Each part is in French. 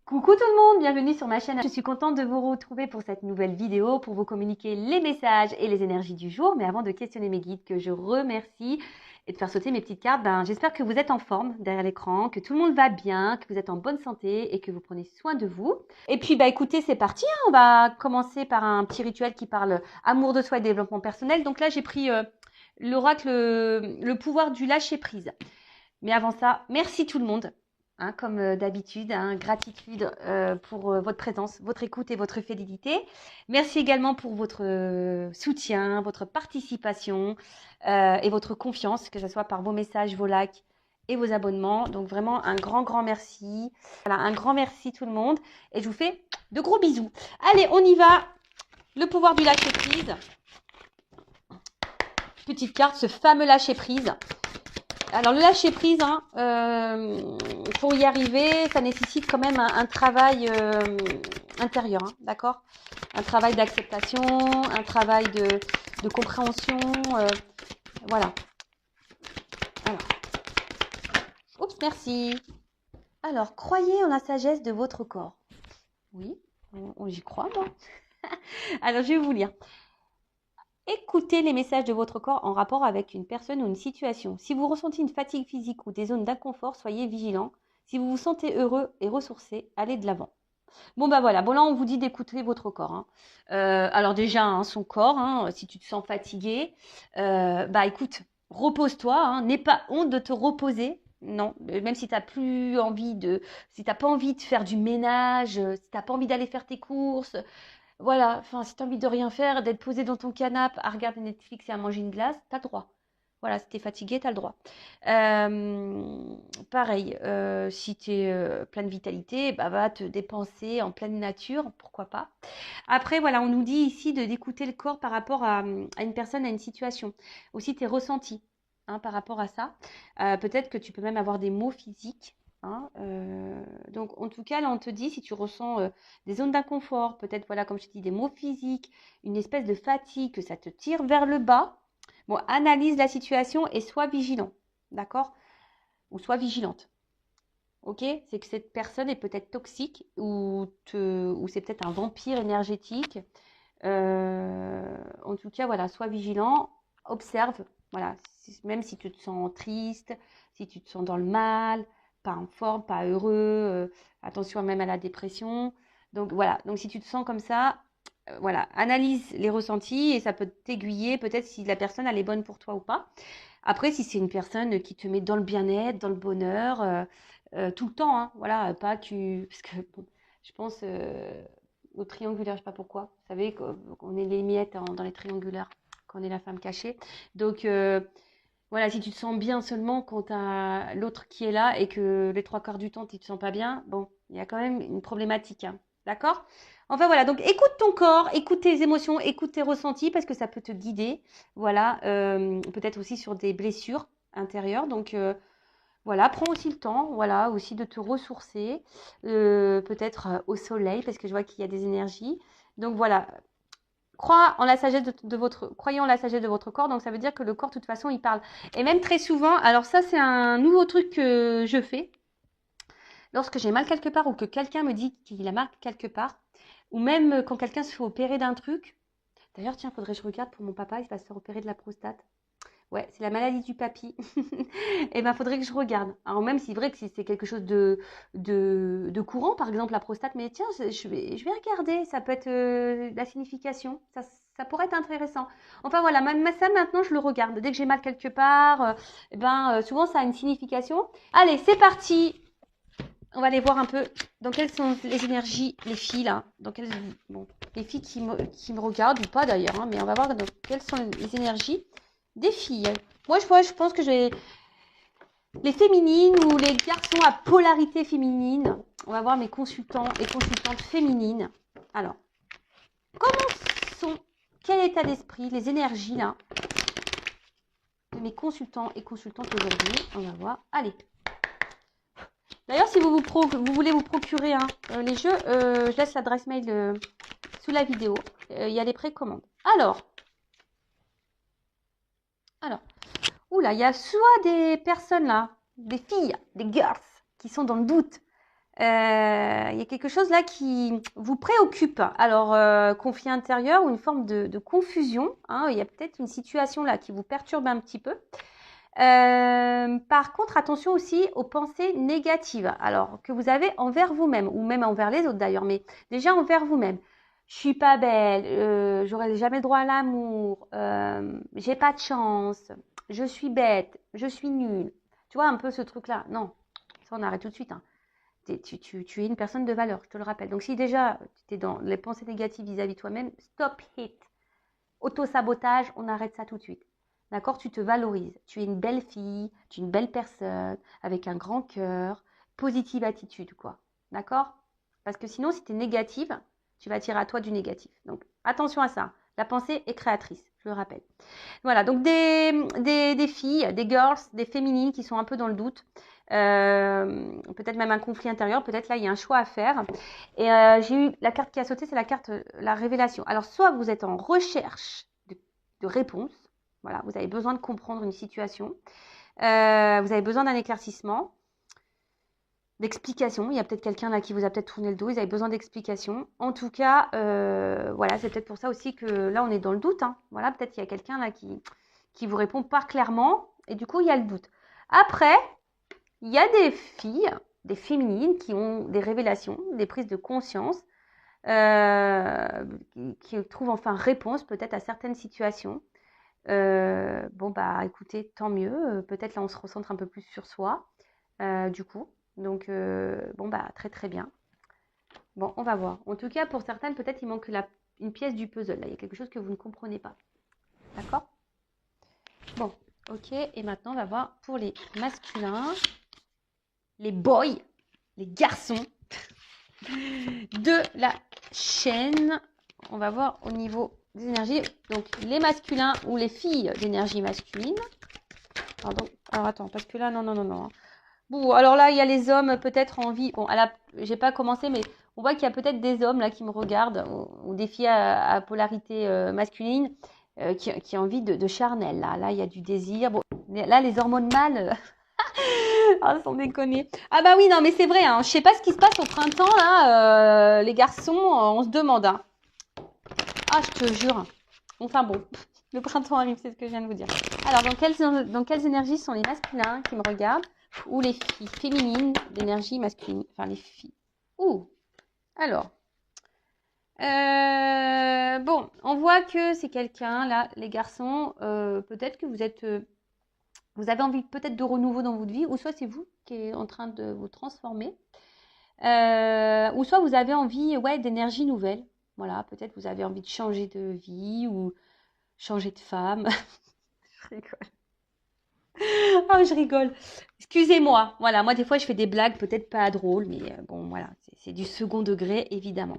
Coucou tout le monde, bienvenue sur ma chaîne. Je suis contente de vous retrouver pour cette nouvelle vidéo pour vous communiquer les messages et les énergies du jour. Mais avant de questionner mes guides que je remercie et de faire sauter mes petites cartes, j'espère que vous êtes en forme derrière l'écran, que tout le monde va bien, que vous êtes en bonne santé et que vous prenez soin de vous. Et puis écoutez, c'est parti, hein. On va commencer par un petit rituel qui parle amour de soi et développement personnel. Donc là, j'ai pris l'oracle, le pouvoir du lâcher prise. Mais avant ça, merci tout le monde. Hein, comme d'habitude, hein, gratitude pour votre présence, votre écoute et votre fidélité. Merci également pour votre soutien, votre participation et votre confiance, que ce soit par vos messages, vos likes et vos abonnements. Donc vraiment un grand merci. Voilà, un grand merci tout le monde. Et je vous fais de gros bisous. Allez, on y va. Le pouvoir du lâcher prise. Petite carte, ce fameux lâcher prise. Alors le lâcher prise, pour y arriver, ça nécessite quand même un travail intérieur, hein, d'accord? Un travail d'acceptation, un travail de compréhension, voilà. Alors, oups, merci. Alors, croyez en la sagesse de votre corps. Oui, j'y crois, moi. Alors, je vais vous lire. Écoutez les messages de votre corps en rapport avec une personne ou une situation. Si vous ressentez une fatigue physique ou des zones d'inconfort, soyez vigilant. Si vous vous sentez heureux et ressourcé, allez de l'avant. Bon voilà, là on vous dit d'écouter votre corps. Hein. Alors déjà, hein, son corps, hein, si tu te sens fatigué, écoute, repose-toi, hein, n'aie pas honte de te reposer. Non, même si tu n'as plus envie si tu n'as pas envie de faire du ménage, si tu n'as pas envie d'aller faire tes courses, voilà, enfin, si tu as envie de rien faire, d'être posé dans ton canapé à regarder Netflix et à manger une glace, tu as le droit. Voilà, si tu es fatigué, tu as le droit. Pareil, si tu es plein de vitalité, va te dépenser en pleine nature, pourquoi pas. Après, voilà, on nous dit ici d'écouter le corps par rapport à une personne, à une situation. Aussi tes ressentis par rapport à ça. Peut-être que tu peux même avoir des maux physiques. Hein, donc, en tout cas, là, on te dit si tu ressens des zones d'inconfort, peut-être, voilà, comme je te dis, des maux physiques, une espèce de fatigue, que ça te tire vers le bas. Bon, analyse la situation et sois vigilant, d'accord? Ou sois vigilante. Ok? C'est que cette personne est peut-être toxique ou c'est peut-être un vampire énergétique. En tout cas, voilà, sois vigilant, observe. Voilà, même si tu te sens triste, si tu te sens dans le mal, pas en forme, pas heureux, attention même à la dépression. Donc voilà, donc si tu te sens comme ça, voilà, analyse les ressentis et ça peut t'aiguiller peut-être si la personne elle est bonne pour toi ou pas. Après, si c'est une personne qui te met dans le bien-être, dans le bonheur, tout le temps, hein, voilà, pas que parce que bon, je pense au triangulaire, je sais pas pourquoi. Vous savez qu'on est les miettes dans les triangulaires, qu'on est la femme cachée. Donc voilà, si tu te sens bien seulement quand tu as l'autre qui est là et que les trois quarts du temps tu te sens pas bien, bon, il y a quand même une problématique, hein, d'accord? Enfin voilà, donc écoute ton corps, écoute tes émotions, écoute tes ressentis parce que ça peut te guider, voilà, peut-être aussi sur des blessures intérieures. Donc voilà, prends aussi le temps, voilà, aussi de te ressourcer, peut-être au soleil parce que je vois qu'il y a des énergies. Donc voilà, croyez en la sagesse de votre corps. Donc ça veut dire que le corps, de toute façon, il parle. Et même très souvent, alors ça c'est un nouveau truc que je fais. Lorsque j'ai mal quelque part ou que quelqu'un me dit qu'il a mal quelque part, ou même quand quelqu'un se fait opérer d'un truc. D'ailleurs, tiens, faudrait que je regarde pour mon papa, il va se faire opérer de la prostate. Ouais, c'est la maladie du papy. Et faudrait que je regarde. Alors même si c'est vrai que si c'est quelque chose de courant, par exemple la prostate, mais tiens, je vais regarder, ça peut être la signification, ça pourrait être intéressant. Enfin voilà, ça maintenant je le regarde. Dès que j'ai mal quelque part, souvent ça a une signification. Allez, c'est parti. On va aller voir un peu dans quelles sont les énergies, les filles là, bon, les filles qui me regardent ou pas d'ailleurs, hein, mais on va voir dans quelles sont les énergies des filles. Moi, je pense que j'ai les féminines ou les garçons à polarité féminine. On va voir mes consultants et consultantes féminines. Alors, quel état d'esprit, les énergies là de mes consultants et consultantes aujourd'hui. On va voir. Allez. D'ailleurs, si vous voulez vous procurer les jeux, je laisse l'adresse mail sous la vidéo. Il y a les précommandes. Alors, oula, il y a soit des personnes là, des filles, des girls, qui sont dans le doute. Il y a quelque chose là qui vous préoccupe. Alors, conflit intérieur ou une forme de confusion, hein. Il y a peut-être une situation là qui vous perturbe un petit peu. Par contre, attention aussi aux pensées négatives. Alors, que vous avez envers vous-même, ou même envers les autres d'ailleurs, mais déjà envers vous-même. Je suis pas belle, j'aurai jamais droit à l'amour, j'ai pas de chance, je suis bête, je suis nulle. Tu vois un peu ce truc-là? Non, ça on arrête tout de suite, hein. Tu es une personne de valeur, je te le rappelle. Donc si déjà tu es dans les pensées négatives vis-à-vis de toi-même, stop it. Auto-sabotage, on arrête ça tout de suite. D'accord? Tu te valorises. Tu es une belle fille, tu es une belle personne, avec un grand cœur, positive attitude, quoi. D'accord? Parce que sinon, si tu es négative, tu vas attirer à toi du négatif. Donc, attention à ça. La pensée est créatrice, je le rappelle. Voilà, donc des filles, des girls, des féminines qui sont un peu dans le doute. Peut-être même un conflit intérieur, peut-être là il y a un choix à faire. Et j'ai eu la carte qui a sauté, c'est la carte la révélation. Alors soit vous êtes en recherche de réponse, voilà, vous avez besoin de comprendre une situation, vous avez besoin d'un éclaircissement, d'explication. Il y a peut-être quelqu'un là qui vous a peut-être tourné le dos, ils avaient besoin d'explication. En tout cas, voilà, c'est peut-être pour ça aussi que là on est dans le doute, hein. Voilà, peut-être qu'il y a quelqu'un là qui vous répond pas clairement et du coup il y a le doute. Après, il y a des filles, des féminines qui ont des révélations, des prises de conscience, qui trouvent enfin réponse peut-être à certaines situations. Bon bah écoutez, tant mieux. Peut-être là on se recentre un peu plus sur soi, du coup. Donc bon bah très très bien. Bon, on va voir. En tout cas, pour certaines, peut-être il manque une pièce du puzzle. Là, il y a quelque chose que vous ne comprenez pas. D'accord? Bon, ok. Et maintenant, on va voir pour les masculins, les boys, les garçons de la chaîne. On va voir au niveau des énergies. Donc, les masculins ou les filles d'énergie masculine. Pardon. Alors, attends, parce que là, non. Bon, alors là, il y a les hommes peut-être envie. Bon, j'ai pas commencé, mais on voit qu'il y a peut-être des hommes là qui me regardent, ou des filles à polarité masculine, qui ont envie de charnel. Là, il y a du désir. Bon, là, les hormones mâles. Ah, sans déconner. Ah bah oui, non, mais c'est vrai, hein. Je sais pas ce qui se passe au printemps, là. Les garçons, on se demande, hein. Ah, je te jure. Enfin bon, le printemps arrive, c'est ce que je viens de vous dire. Alors, dans quelles énergies sont les masculins qui me regardent ou les filles féminines d'énergie masculine? Enfin, les filles. Ouh, alors. Bon, on voit que c'est quelqu'un, là, les garçons, peut-être que vous avez envie peut-être de renouveau dans votre vie, ou soit c'est vous qui êtes en train de vous transformer, ou soit vous avez envie, ouais, d'énergie nouvelle. Voilà, peut-être vous avez envie de changer de vie ou changer de femme. Je rigole. Oh, je rigole. Excusez-moi. Voilà, moi, des fois, je fais des blagues peut-être pas drôles, mais bon, voilà, c'est du second degré, évidemment.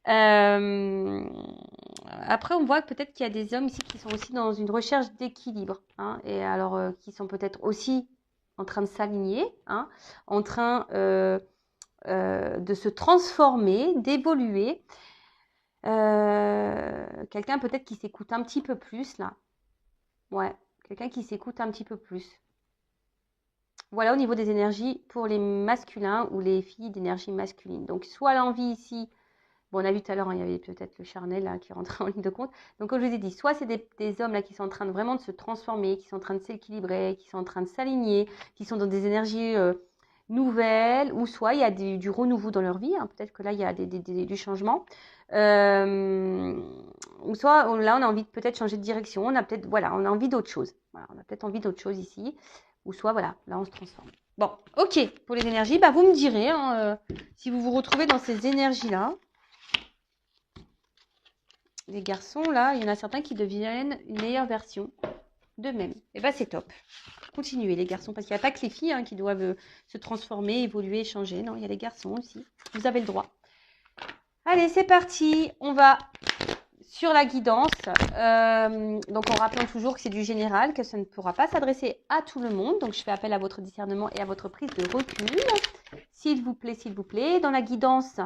Après, on voit peut-être qu'il y a des hommes ici qui sont aussi dans une recherche d'équilibre, hein, et alors qui sont peut-être aussi en train de s'aligner, hein, en train de se transformer, d'évoluer. Quelqu'un peut-être qui s'écoute un petit peu plus là. Ouais, quelqu'un qui s'écoute un petit peu plus. Voilà au niveau des énergies pour les masculins ou les filles d'énergie masculine. Donc soit l'envie ici, bon on a vu tout à l'heure, hein, il y avait peut-être le charnel là, qui rentrait en ligne de compte. Donc comme je vous ai dit, soit c'est des hommes là qui sont en train de vraiment de se transformer, qui sont en train de s'équilibrer, qui sont en train de s'aligner, qui sont dans des énergies nouvelles, ou soit il y a du renouveau dans leur vie, hein. Peut-être que là il y a du changement. Ou soit là on a envie de peut-être changer de direction, on a peut-être, voilà, on a envie d'autre chose. Voilà, on a peut-être envie d'autre chose ici. Ou soit, voilà, là, on se transforme. Bon, ok, pour les énergies, bah, vous me direz, hein, si vous vous retrouvez dans ces énergies-là. Les garçons, là, il y en a certains qui deviennent une meilleure version d'eux-mêmes. Et bah, c'est top. Continuez, les garçons, parce qu'il n'y a pas que les filles, hein, qui doivent se transformer, évoluer, changer. Non, il y a les garçons aussi. Vous avez le droit. Allez, c'est parti. On va sur la guidance, donc en rappelant toujours que c'est du général, que ça ne pourra pas s'adresser à tout le monde. Donc je fais appel à votre discernement et à votre prise de recul. S'il vous plaît, s'il vous plaît. Dans la guidance,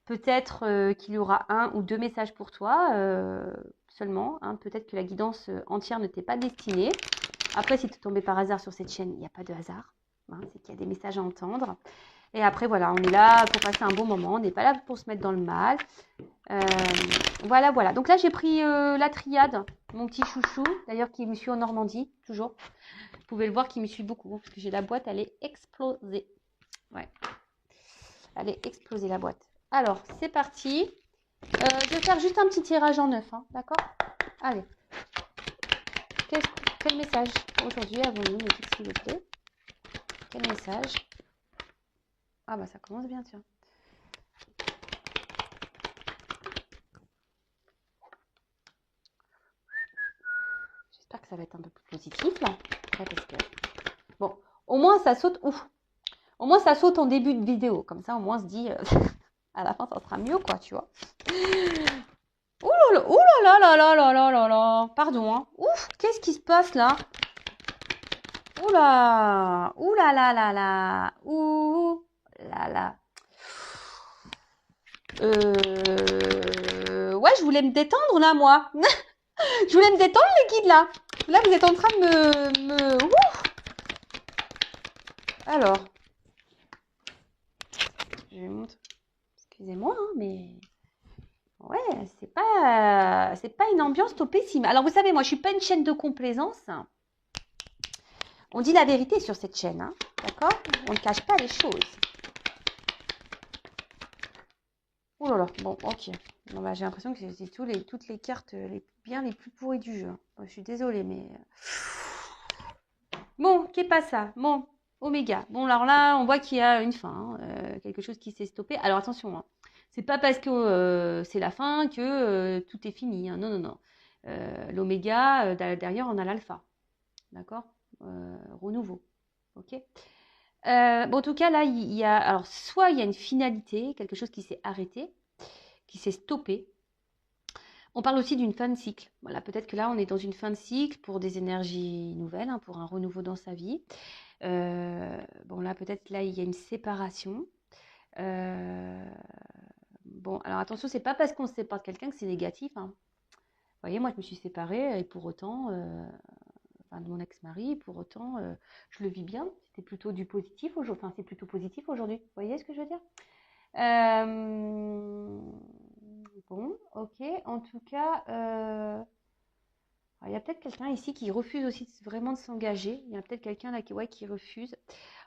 peut-être qu'il y aura un ou deux messages pour toi seulement, hein. Peut-être que la guidance entière ne t'est pas destinée. Après, si tu es tombé par hasard sur cette chaîne, il n'y a pas de hasard, hein, c'est qu'il y a des messages à entendre. Et après, voilà, on est là pour passer un bon moment. On n'est pas là pour se mettre dans le mal. Euh, voilà, voilà. Donc là, j'ai pris la triade, mon petit chouchou, d'ailleurs, qui me suit en Normandie, toujours. Vous pouvez le voir, qui me suit beaucoup, parce que j'ai la boîte, elle est explosée. Ouais, elle est explosée, la boîte. Alors, c'est parti. Je vais faire juste un petit tirage en neuf, hein, d'accord? Allez. Quel message aujourd'hui avons-nous, s'il vous plaît? Quel message? Ah bah ça commence bien, tiens. J'espère que ça va être un peu plus positif là. Ouais, parce que... Bon, au moins ça saute. Ouf. Au moins ça saute en début de vidéo. Comme ça, au moins on se dit à la fin ça sera mieux, quoi, tu vois. Ouh là là, ouh là là là là là là là. Pardon, hein. Ouf, qu'est-ce qui se passe là? Ouh là, ouh là là là là, ouh là là. Ouais, je voulais me détendre là, moi. Je voulais me détendre, les guides, là. Là, vous êtes en train de me... Ouf. Alors, je vais montrer. Excusez-moi, hein, mais... Ouais, c'est pas une ambiance topissime. Alors, vous savez, moi, je suis pas une chaîne de complaisance. On dit la vérité sur cette chaîne, hein, d'accord? On ne cache pas les choses. Oh là là, bon, ok. Bon, bah, j'ai l'impression que c'est toutes les cartes bien les plus pourries du jeu. Bon, je suis désolée, mais... Bon, qu'est pas ça? Bon, Oméga. Bon, alors là, on voit qu'il y a une fin, hein, quelque chose qui s'est stoppé. Alors attention, hein, c'est pas parce que c'est la fin que tout est fini, hein. Non, non, non. L'Oméga, derrière, on a l'alpha. D'accord? Renouveau. Ok? Bon, en tout cas, là, il y a. Alors, soit il y a une finalité, quelque chose qui s'est arrêté, qui s'est stoppé. On parle aussi d'une fin de cycle. Voilà, peut-être que là, on est dans une fin de cycle pour des énergies nouvelles, hein, pour un renouveau dans sa vie. Bon, là, peut-être, là, il y a une séparation. Bon, alors attention, c'est pas parce qu'on se sépare de quelqu'un que c'est négatif, hein. Vous voyez, moi, je me suis séparée et pour autant, enfin, de mon ex-mari, pour autant, je le vis bien. C'était plutôt du positif aujourd'hui. Enfin, c'est plutôt positif aujourd'hui. Vous voyez ce que je veux dire? Bon, ok. En tout cas, il y a peut-être quelqu'un ici qui refuse aussi vraiment de s'engager. Il y a peut-être quelqu'un là qui, ouais, qui refuse.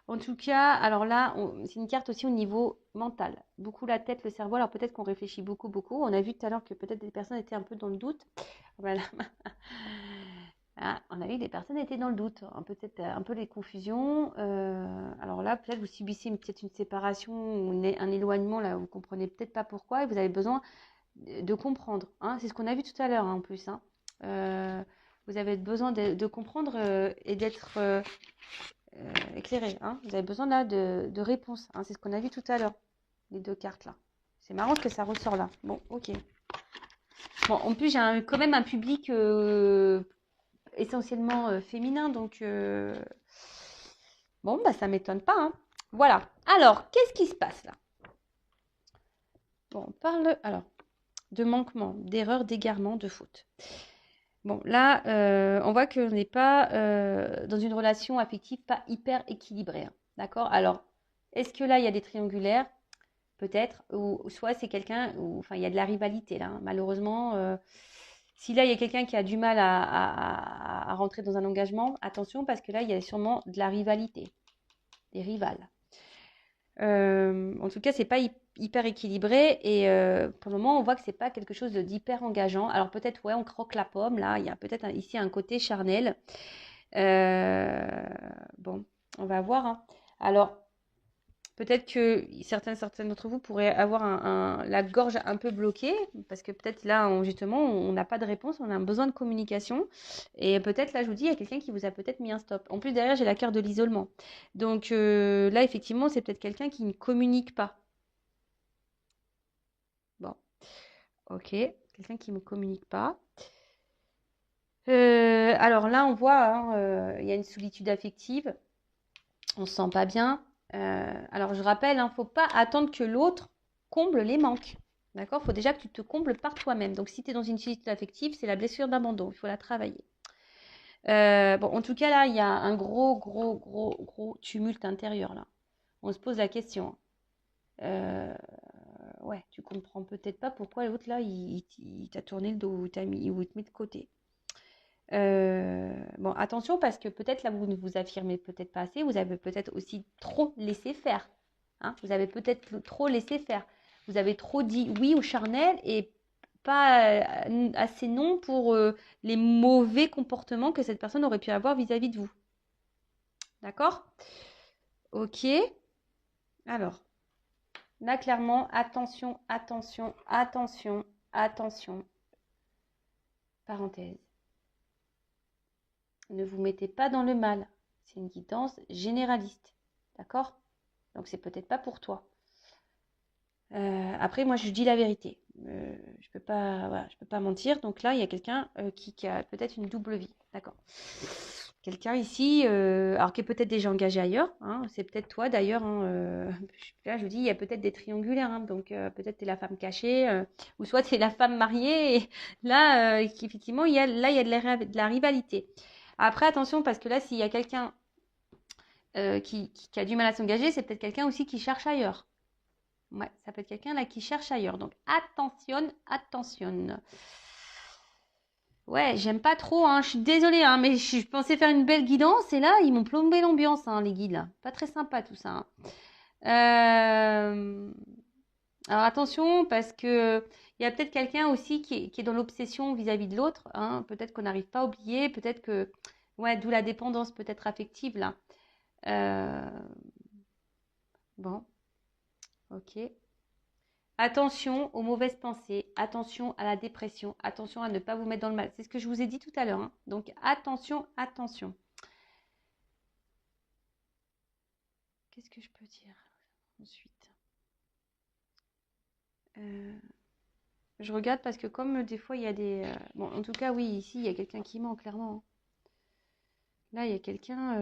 En tout cas, alors là, c'est une carte aussi au niveau mental. Beaucoup la tête, le cerveau. Alors peut-être qu'on réfléchit beaucoup, beaucoup. On a vu tout à l'heure que peut-être des personnes étaient un peu dans le doute. Voilà. Ah, on a vu que des personnes étaient dans le doute. Peut-être un peu les confusions. Alors là, peut-être vous subissez peut-être une séparation ou un éloignement là, vous comprenez peut-être pas pourquoi et vous avez besoin de comprendre, hein. C'est ce qu'on a vu tout à l'heure, hein, en plus, hein. Vous avez besoin de comprendre et d'être éclairé, hein. Vous avez besoin là de réponses, hein. C'est ce qu'on a vu tout à l'heure, les deux cartes là. C'est marrant que ça ressort là. Bon, ok. Bon, en plus, j'ai quand même un public essentiellement féminin, donc bon, bah ça m'étonne pas, hein. Voilà. Alors, qu'est-ce qui se passe là? Bon, on parle alors de manquement, d'erreur, d'égarement, de faute. Bon, là, on voit qu'on n'est pas dans une relation affective pas hyper équilibrée, hein. D'accord? Alors, est-ce que là, il y a des triangulaires? Peut-être. Ou soit c'est quelqu'un, enfin, il y a de la rivalité là, hein. Malheureusement, si là, il y a quelqu'un qui a du mal à rentrer dans un engagement, attention, parce que là, il y a sûrement de la rivalité, des rivales. En tout cas, c'est pas hyper équilibré et pour le moment, on voit que c'est pas quelque chose d'hyper engageant. Alors peut-être, ouais, on croque la pomme. Là, il y a peut-être ici un côté charnel. Bon, on va voir, hein. Alors, peut-être que certains d'entre vous pourraient avoir la gorge un peu bloquée parce que peut-être là, justement, on n'a pas de réponse, on a un besoin de communication. Et peut-être là, je vous dis, il y a quelqu'un qui vous a peut-être mis un stop. En plus, derrière, j'ai la carte de l'isolement. Donc là, effectivement, c'est peut-être quelqu'un qui ne communique pas. Bon, ok, quelqu'un qui ne me communique pas. Alors là, on voit, hein, il y a une solitude affective. On se sent pas bien. Alors je rappelle, il ne faut pas attendre que l'autre comble les manques. D'accord? Il faut déjà que tu te combles par toi-même. Donc si tu es dans une solitude affective, c'est la blessure d'abandon. Il faut la travailler. Bon, en tout cas, là, il y a un gros tumulte intérieur, là. On se pose la question. Ouais, tu comprends peut-être pas pourquoi l'autre là, il t'a tourné le dos ou il te met de côté. Bon, attention parce que peut-être là, vous ne vous affirmez peut-être pas assez. Vous avez peut-être aussi trop laissé faire. Hein, vous avez peut-être trop laissé faire. Vous avez trop dit oui au charnel et pas assez non pour les mauvais comportements que cette personne aurait pu avoir vis-à-vis de vous. D'accord? Ok. Alors, là, clairement, attention, attention, attention, attention. Parenthèse. Ne vous mettez pas dans le mal. C'est une guidance généraliste. D'accord? Donc, c'est peut-être pas pour toi. Après, moi, je dis la vérité. Je peux pas, voilà, je peux pas mentir. Donc là, il y a quelqu'un qui a peut-être une double vie. D'accord. Quelqu'un ici, alors qui est peut-être déjà engagé ailleurs. Hein, c'est peut-être toi d'ailleurs. Hein, là, je vous dis, il y a peut-être des triangulaires. Hein, donc peut-être tu es la femme cachée, ou soit tu es la femme mariée. Et là, effectivement, il y a de la rivalité. Après, attention, parce que là, s'il y a quelqu'un qui a du mal à s'engager, c'est peut-être quelqu'un aussi qui cherche ailleurs. Ouais, ça peut être quelqu'un là qui cherche ailleurs. Donc attention, attention. Ouais, j'aime pas trop, hein. Je suis désolée, hein, mais je pensais faire une belle guidance et là, ils m'ont plombé l'ambiance, hein, les guides là. Pas très sympa tout ça. Hein. Alors attention, parce que il y a peut-être quelqu'un aussi qui est dans l'obsession vis-à-vis de l'autre. Hein. Peut-être qu'on n'arrive pas à oublier, peut-être que, ouais, d'où la dépendance peut-être affective là. Bon, ok. Attention aux mauvaises pensées, attention à la dépression, attention à ne pas vous mettre dans le mal. C'est ce que je vous ai dit tout à l'heure. Hein. Donc attention, attention. Qu'est-ce que je peux dire ensuite Je regarde parce que comme des fois il y a des... Bon, en tout cas, oui, ici, il y a quelqu'un qui ment, clairement. Hein. Là, il y a quelqu'un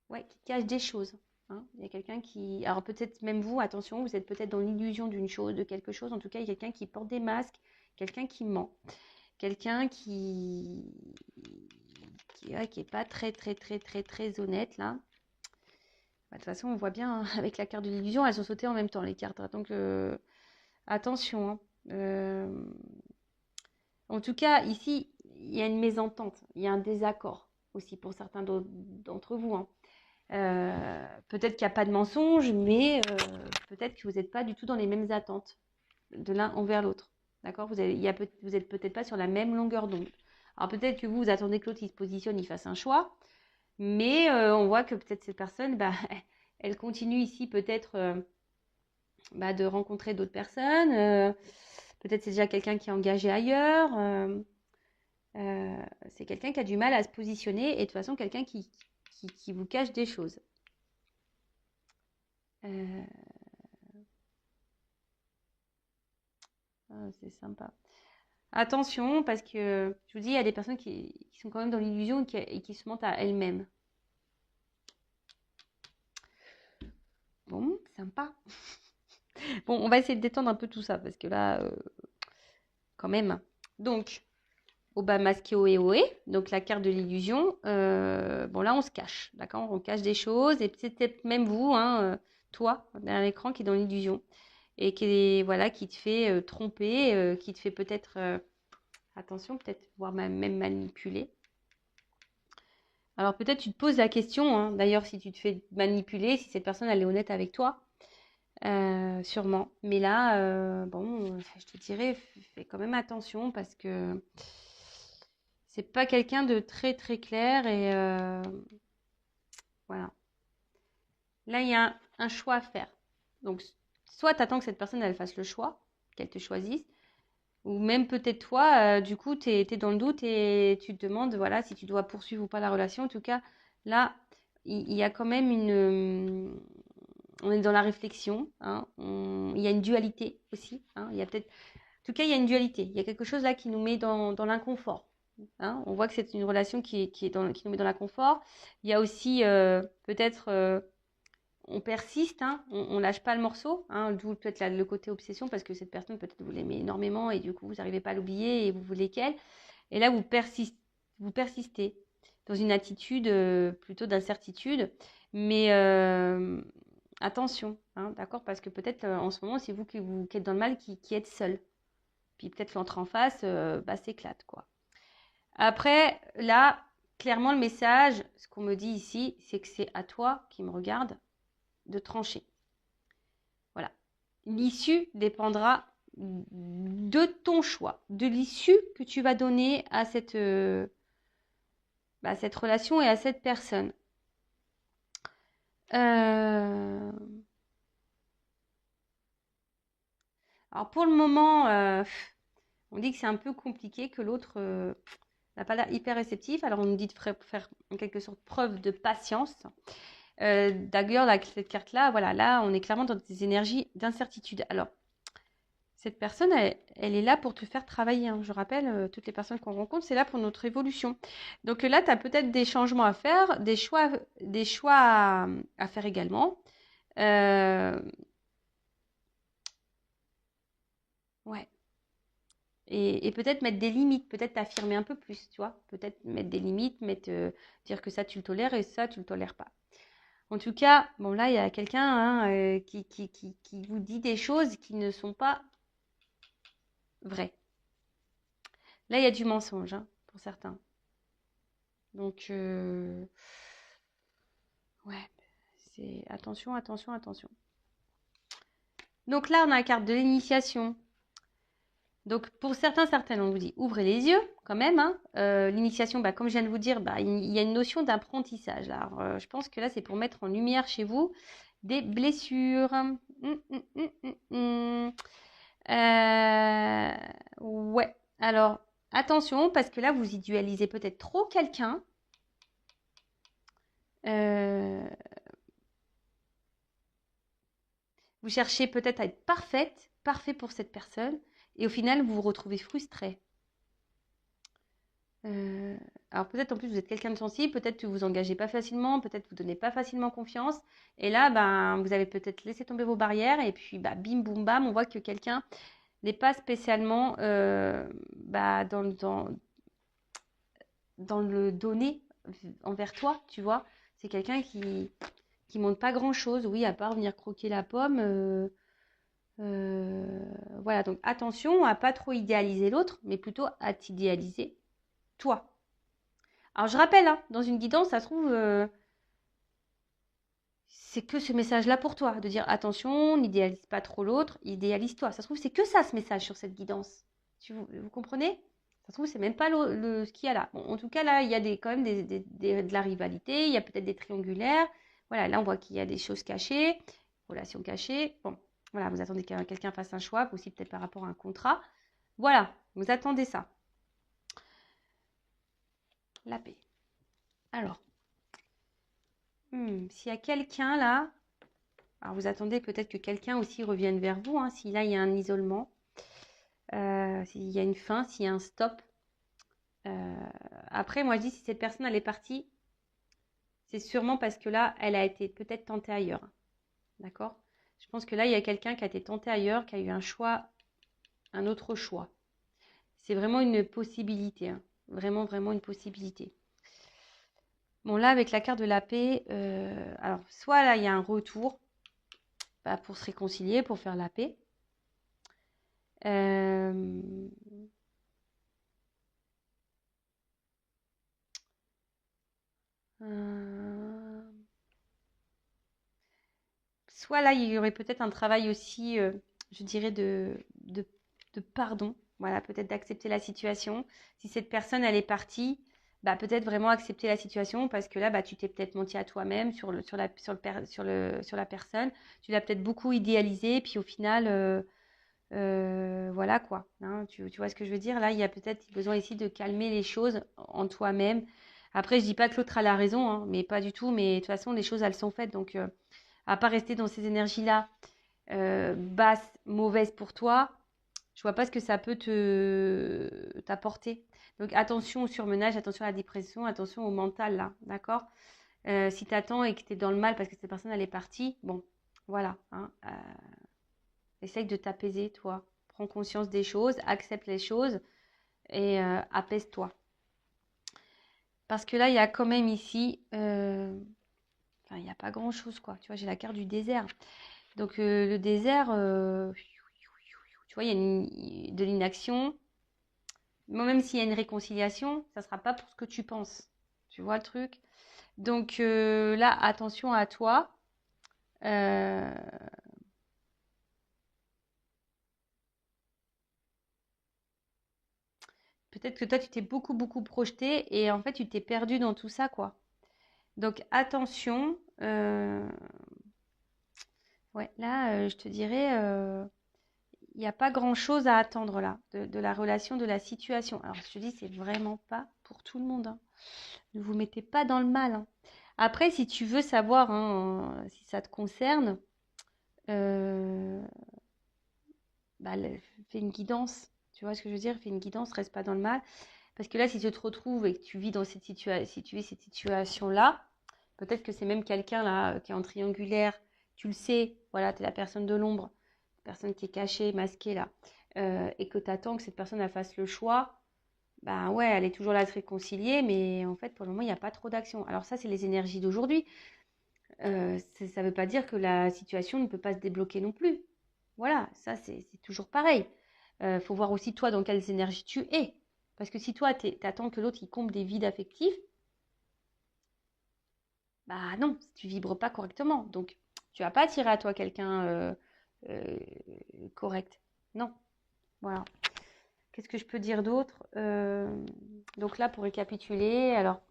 ouais, qui cache des choses. Hein. Il y a quelqu'un qui... Alors peut-être même vous, attention, vous êtes peut-être dans l'illusion d'une chose, de quelque chose. En tout cas, il y a quelqu'un qui porte des masques, quelqu'un qui ment. Quelqu'un qui est pas très, très, très, très, très honnête, là. Bah, de toute façon, on voit bien, hein, avec la carte de l'illusion, elles ont sauté en même temps, les cartes. Donc, attention. Hein. En tout cas, ici, il y a une mésentente, il y a un désaccord aussi pour certains d'entre vous. Hein. Peut-être qu'il n'y a pas de mensonge, mais peut-être que vous n'êtes pas du tout dans les mêmes attentes de l'un envers l'autre. D'accord? Vous êtes peut-être pas sur la même longueur d'onde. Alors peut-être que vous attendez que l'autre il se positionne, il fasse un choix, mais on voit que peut-être cette personne, bah, elle continue ici peut-être de rencontrer d'autres personnes. Peut-être c'est déjà quelqu'un qui est engagé ailleurs. C'est quelqu'un qui a du mal à se positionner et de toute façon quelqu'un qui vous cache des choses. C'est sympa. Attention, parce que je vous dis, il y a des personnes qui sont quand même dans l'illusion et qui se mentent à elles-mêmes. Bon, sympa. Bon, on va essayer de détendre un peu tout ça, parce que là, quand même. Donc, Oba masqué Oé, donc la carte de l'illusion. Bon, là, on se cache, d'accord? On cache des choses, et c'est peut-être même vous, hein, toi, derrière l'écran, qui est dans l'illusion, et qui te fait tromper, qui te fait peut-être... attention, peut-être voire même manipuler. Alors peut-être tu te poses la question, hein, d'ailleurs si tu te fais manipuler, si cette personne elle est honnête avec toi, sûrement. Mais là, bon, je te dirais, fais quand même attention parce que c'est pas quelqu'un de très très clair et voilà. Là il y a un choix à faire. Donc soit tu attends que cette personne elle fasse le choix, qu'elle te choisisse, ou même peut-être toi, du coup, tu es dans le doute et tu te demandes voilà, si tu dois poursuivre ou pas la relation. En tout cas, là, il y a quand même on est dans la réflexion. Hein, il y a une dualité aussi. Hein, il y a peut-être... En tout cas, il y a une dualité. Il y a quelque chose là qui nous met dans l'inconfort. Hein, on voit que c'est une relation qui nous met dans l'inconfort. Il y a aussi peut-être... on persiste, hein, on lâche pas le morceau, hein, d'où peut-être le côté obsession, parce que cette personne, peut-être vous l'aimez énormément et du coup, vous n'arrivez pas à l'oublier et vous voulez qu'elle. Et là, vous persistez. dans une attitude plutôt d'incertitude. Mais attention, hein, d'accord? Parce que peut-être en ce moment, c'est vous qui êtes dans le mal, qui êtes seul. Puis peut-être l'autre en face, s'éclate, quoi. Après, là, clairement, le message, ce qu'on me dit ici, c'est que c'est à toi qui me regarde de trancher. Voilà. L'issue dépendra de ton choix, de l'issue que tu vas donner à cette relation et à cette personne. Alors pour le moment, on dit que c'est un peu compliqué, que l'autre n'a pas l'air hyper réceptif. Alors on nous dit de faire en quelque sorte preuve de patience. D'ailleurs, cette carte-là, voilà, là, on est clairement dans des énergies d'incertitude. Alors, cette personne, elle est là pour te faire travailler, hein. Je rappelle, toutes les personnes qu'on rencontre, c'est là pour notre évolution. Donc là, tu as peut-être des changements à faire, des choix à faire également. Ouais. Et peut-être mettre des limites, peut-être t'affirmer un peu plus, tu vois. Peut-être mettre des limites, dire que ça, tu le tolères et ça, tu le tolères pas. En tout cas, bon là, il y a quelqu'un qui vous dit des choses qui ne sont pas vraies. Là, il y a du mensonge, hein, pour certains. Donc, ouais, c'est attention, attention, attention. Donc là, on a la carte de l'initiation. Donc, pour certaines, on vous dit ouvrez les yeux quand même, hein. L'initiation, comme je viens de vous dire, il y a une notion d'apprentissage. Alors, je pense que là, c'est pour mettre en lumière chez vous des blessures. Ouais. Alors, attention, parce que là, vous idéalisez peut-être trop quelqu'un. Vous cherchez peut-être à être parfait pour cette personne, et au final, vous vous retrouvez frustré. Alors peut-être en plus vous êtes quelqu'un de sensible, peut-être que vous engagez pas facilement, peut-être que vous donnez pas facilement confiance, et là, vous avez peut-être laissé tomber vos barrières, et puis bim boum bam, on voit que quelqu'un n'est pas spécialement dans le donner envers toi, tu vois. C'est quelqu'un qui montre pas grand-chose, oui, à part venir croquer la pomme. Voilà, donc attention à pas trop idéaliser l'autre, mais plutôt à t'idéaliser toi. Alors je rappelle, hein, dans une guidance, ça se trouve, c'est que ce message-là pour toi, de dire attention, n'idéalise pas trop l'autre, idéalise-toi. Ça se trouve, c'est que ça ce message sur cette guidance. Vous comprenez? Ça se trouve, c'est même pas ce qu'il y a là. Bon, en tout cas, là, il y a quand même de la rivalité, il y a peut-être des triangulaires. Voilà, là, on voit qu'il y a des choses cachées, relations cachées. Bon, voilà, vous attendez que quelqu'un fasse un choix, aussi peut-être par rapport à un contrat. Voilà, vous attendez ça. La paix. Alors, s'il y a quelqu'un là, alors vous attendez peut-être que quelqu'un aussi revienne vers vous, hein, si là il y a un isolement, s'il y a une fin, s'il y a un stop. Après, moi je dis si cette personne elle est partie, c'est sûrement parce que là, elle a été peut-être tentée ailleurs. D'accord? Je pense que là, il y a quelqu'un qui a été tenté ailleurs, qui a eu un choix, un autre choix. C'est vraiment une possibilité, hein. Vraiment, vraiment une possibilité. Bon, là, avec la carte de la paix, alors, soit là, il y a un retour pour se réconcilier, pour faire la paix. Soit là, il y aurait peut-être un travail aussi, je dirais, de pardon. Voilà, peut-être d'accepter la situation. Si cette personne, elle est partie, peut-être vraiment accepter la situation parce que là, tu t'es peut-être menti à toi-même sur la personne. Tu l'as peut-être beaucoup idéalisé, puis au final, voilà quoi. Hein, tu vois ce que je veux dire? Là, il y a peut-être besoin ici de calmer les choses en toi-même. Après, je dis pas que l'autre a la raison, hein, mais pas du tout. Mais de toute façon, les choses, elles sont faites. Donc, à pas rester dans ces énergies-là basses, mauvaises pour toi, je vois pas ce que ça peut t'apporter. Donc attention au surmenage, attention à la dépression, attention au mental là, d'accord? Si tu attends et que tu es dans le mal parce que cette personne elle est partie, bon, voilà, hein, essaye de t'apaiser toi. Prends conscience des choses, accepte les choses et apaise-toi. Parce que là, il y a quand même ici, enfin, il n'y a pas grand-chose, quoi. Tu vois, j'ai la carte du désert. Donc, le désert, tu vois, il y a de l'inaction. Moi, même s'il y a une réconciliation, ça ne sera pas pour ce que tu penses. Tu vois le truc? Donc, là, attention à toi. Euh, Peut-être que toi, tu t'es beaucoup, beaucoup projeté et en fait, tu t'es perdu dans tout ça, quoi. Donc, attention. Ouais, là, je te dirais, il n'y a pas grand-chose à attendre là, de la relation, de la situation. Alors, je te dis, c'est vraiment pas pour tout le monde, hein. Ne vous mettez pas dans le mal, hein. Après, si tu veux savoir, hein, si ça te concerne, euh, bah, fais une guidance. Tu vois ce que je veux dire? Fais une guidance, reste pas dans le mal. Parce que là, si tu te retrouves et que tu vis dans cette si tu vis cette situation-là, peut-être que c'est même quelqu'un là qui est en triangulaire, tu le sais, voilà, tu es la personne de l'ombre, la personne qui est cachée, masquée là, et que tu attends que cette personne elle fasse le choix, ben ouais, elle est toujours là à se réconcilier, mais en fait, pour le moment, il n'y a pas trop d'action. Alors ça, c'est les énergies d'aujourd'hui. Ça ne veut pas dire que la situation ne peut pas se débloquer non plus. Voilà, ça c'est toujours pareil. Faut voir aussi toi dans quelles énergies tu es. Parce que si toi t'attends que l'autre il comble des vides affectifs, bah non, tu vibres pas correctement. Donc tu vas pas attirer à toi quelqu'un euh, correct. Non, voilà. Qu'est-ce que je peux dire d'autre? Donc là pour récapituler, alors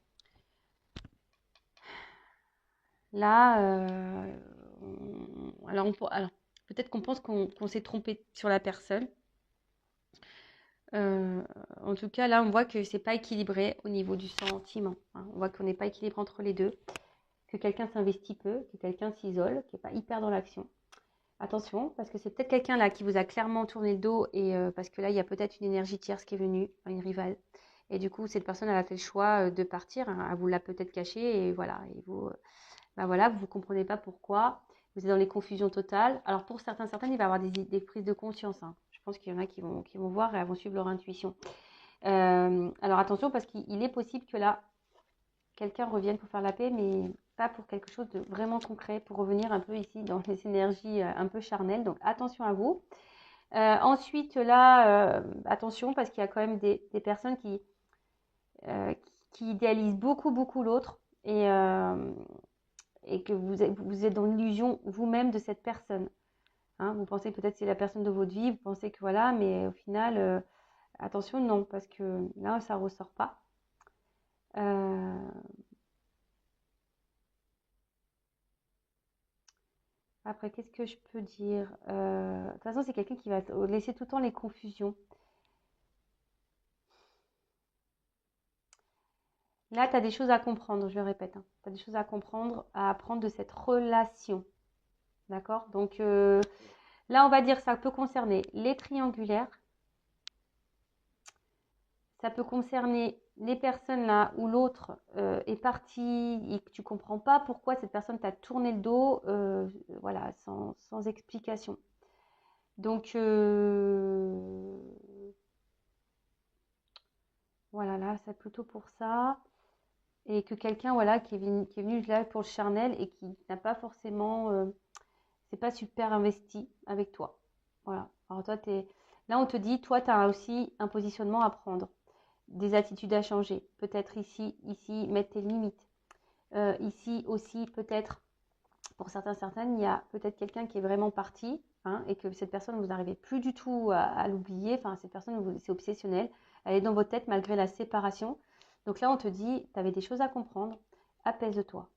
là, alors peut-être qu'on pense qu'on s'est trompé sur la personne. Euh, En tout cas, là, on voit que c'est pas équilibré au niveau du sentiment, hein. On voit qu'on n'est pas équilibré entre les deux, que quelqu'un s'investit peu, que quelqu'un s'isole, qui n'est pas hyper dans l'action. Attention, parce que c'est peut-être quelqu'un là qui vous a clairement tourné le dos et parce que là, il y a peut-être une énergie tierce qui est venue, une rivale. Et du coup, cette personne, elle a fait le choix de partir, hein. Elle vous l'a peut-être caché et voilà. Et vous, bah voilà, vous ne comprenez pas pourquoi. Vous êtes dans les confusions totales. Alors pour certaines, il va y avoir des prises de conscience, hein. Je pense qu'il y en a qui vont voir et elles vont suivre leur intuition. Alors attention parce qu'il est possible que là, quelqu'un revienne pour faire la paix, mais pas pour quelque chose de vraiment concret, pour revenir un peu ici dans les énergies un peu charnelles. Donc attention à vous. Ensuite, là, attention parce qu'il y a quand même des personnes qui idéalisent beaucoup, beaucoup l'autre et que vous êtes dans l'illusion vous-même de cette personne, hein. Vous pensez peut-être que c'est la personne de votre vie, vous pensez que voilà, mais au final, attention, non, parce que là, ça ne ressort pas. Euh, Après, qu'est-ce que je peux dire? De toute façon, c'est quelqu'un qui va laisser tout le temps les confusions. Là, tu as des choses à comprendre, je le répète, hein. Tu as des choses à comprendre, à apprendre de cette relation. D'accord? Donc là, on va dire ça peut concerner les triangulaires. Ça peut concerner les personnes là où l'autre est parti et que tu comprends pas pourquoi cette personne t'a tourné le dos, voilà, sans explication. Donc voilà, là, c'est plutôt pour ça. Et que quelqu'un voilà, qui est venu là pour le charnel et qui n'a pas forcément, c'est pas super investi avec toi. Voilà. Alors toi, là, on te dit, toi, tu as aussi un positionnement à prendre, des attitudes à changer. Peut-être ici, mettre tes limites. Ici aussi, peut-être, pour certaines, il y a peut-être quelqu'un qui est vraiment parti, hein, et que cette personne, vous n'arrivez plus du tout à l'oublier. Enfin, cette personne, c'est obsessionnel. Elle est dans votre tête malgré la séparation. Donc là, on te dit, tu avais des choses à comprendre. Apaise-toi.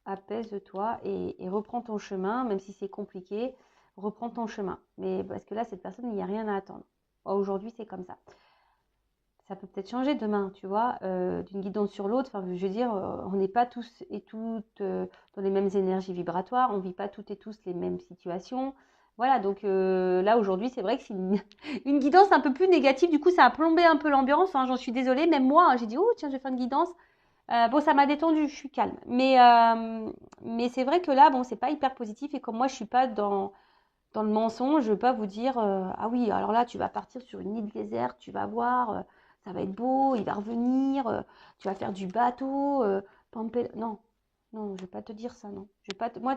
Apaise-toi et reprends ton chemin, même si c'est compliqué. Reprends ton chemin. Mais parce que là, cette personne, il n'y a rien à attendre. Aujourd'hui, c'est comme ça. Ça peut peut-être changer demain, tu vois, d'une guidance sur l'autre. Enfin, je veux dire, on n'est pas tous et toutes dans les mêmes énergies vibratoires, on ne vit pas toutes et tous les mêmes situations. Voilà, donc là aujourd'hui, c'est vrai que c'est une guidance un peu plus négative. Du coup, ça a plombé un peu l'ambiance, hein, j'en suis désolée. Même moi, hein, j'ai dit, oh tiens, je vais faire une guidance. Bon, ça m'a détendu, je suis calme. Mais c'est vrai que là, bon, c'est pas hyper positif. Et comme moi, je suis pas dans le mensonge, je ne veux pas vous dire ah oui, alors là, tu vas partir sur une île déserte, tu vas voir, ça va être beau, il va revenir, tu vas faire du bateau, non, non, je vais pas te dire ça, non. Je vais pas moi,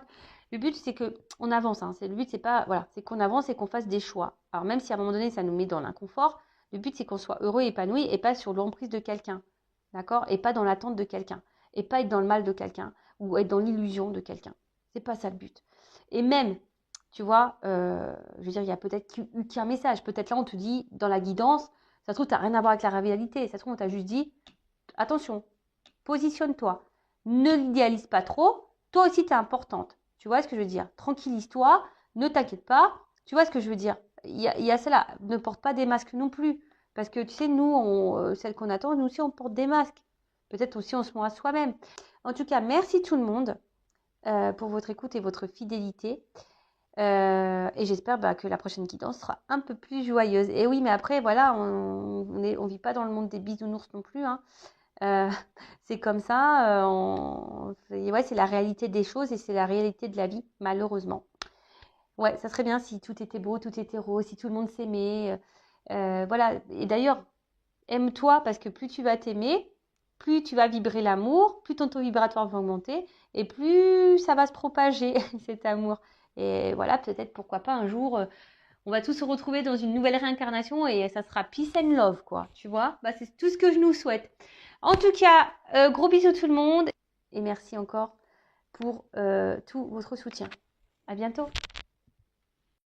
le but, c'est que on avance, hein. Le but, c'est pas, voilà, c'est qu'on avance et qu'on fasse des choix. Alors, même si à un moment donné, ça nous met dans l'inconfort, le but, c'est qu'on soit heureux et épanoui et pas sur l'emprise de quelqu'un, d'accord? Et pas dans l'attente de quelqu'un. Et pas être dans le mal de quelqu'un ou être dans l'illusion de quelqu'un. C'est pas ça le but. Et même, tu vois, je veux dire, il y a peut-être eu qu'un message. Peut-être là, on te dit, dans la guidance, ça se trouve, tu n'as rien à voir avec la réalité. Ça se trouve, on t'a juste dit, attention, positionne-toi. Ne l'idéalise pas trop. Toi aussi, tu es importante. Tu vois ce que je veux dire? Tranquillise-toi. Ne t'inquiète pas. Tu vois ce que je veux dire? Il y a cela. Ne porte pas des masques non plus. Parce que tu sais, nous, celles qu'on attend, nous aussi, on porte des masques. Peut-être aussi, on se ment à soi-même. En tout cas, merci tout le monde pour votre écoute et votre fidélité. Et j'espère que la prochaine guidance sera un peu plus joyeuse. Et oui, mais après, voilà, on vit pas dans le monde des bisounours non plus, hein. C'est comme ça. Ouais, c'est la réalité des choses et c'est la réalité de la vie, malheureusement. Ouais, ça serait bien si tout était beau, tout était rose, si tout le monde s'aimait. Voilà. Et d'ailleurs, aime-toi parce que plus tu vas t'aimer, plus tu vas vibrer l'amour, plus ton taux vibratoire va augmenter et plus ça va se propager, cet amour. Et voilà, peut-être pourquoi pas un jour, on va tous se retrouver dans une nouvelle réincarnation et ça sera peace and love, quoi. Tu vois? C'est tout ce que je nous souhaite. En tout cas, gros bisous tout le monde et merci encore pour tout votre soutien. À bientôt.